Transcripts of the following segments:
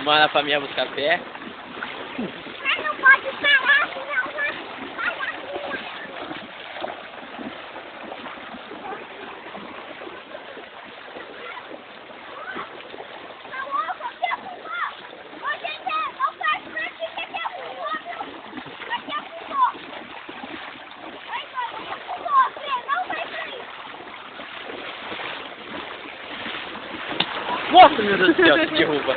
chamando a família a buscar café. Mas não pode parar, senão vai Nossa, meu Deus do céu, que derruba.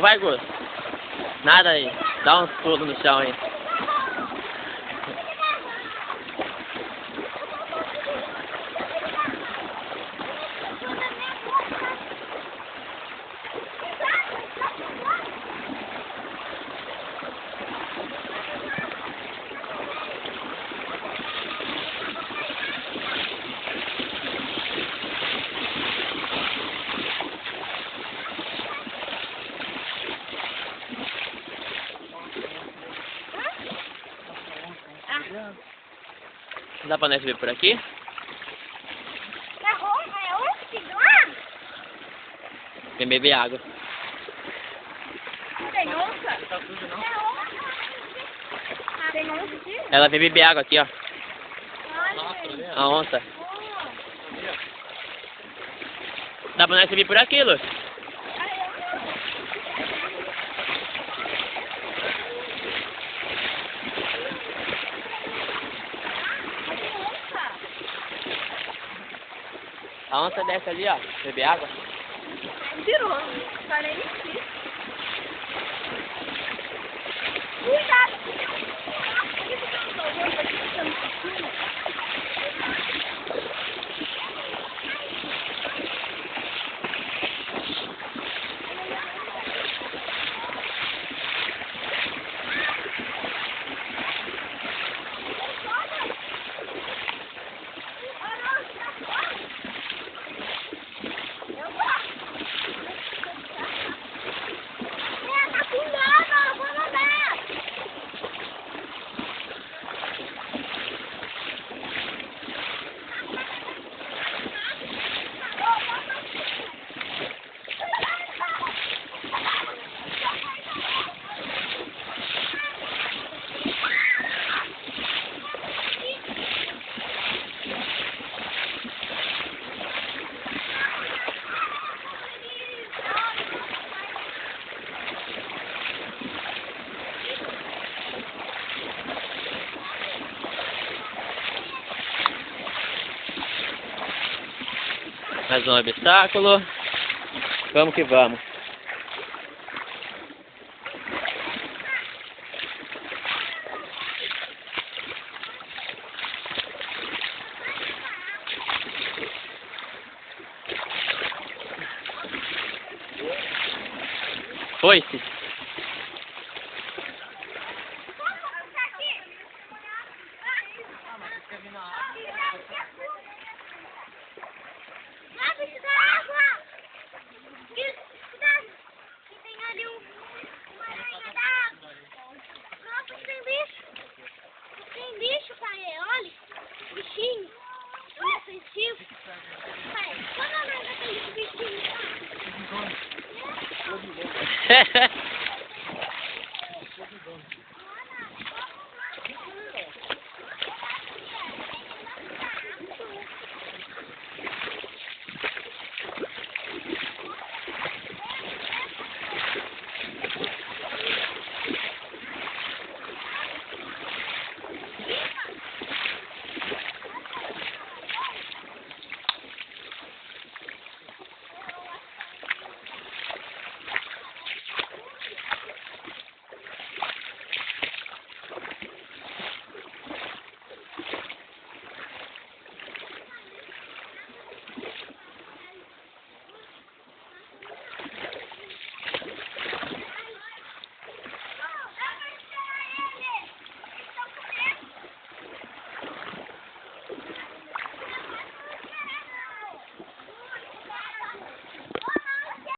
Vai, Gu. Nada aí. Dá uns pulos no chão aí. Dá pra nós ver por aqui? É onde? Lá? Vem beber água. Tem onça? Tem onça aqui? Ela vem beber água aqui, ó. Olha. A onça. Dá pra nós vir por aqui, Lu? A onça desce ali, ó. Beber água. Virou. Tá nem aqui. Cuidado. Mais um obstáculo. Vamos que vamos. Foi-se. Tem bicho, pai, olha. Bichinho. Inofensivo. Pai, qual é o nome daquele bichinho?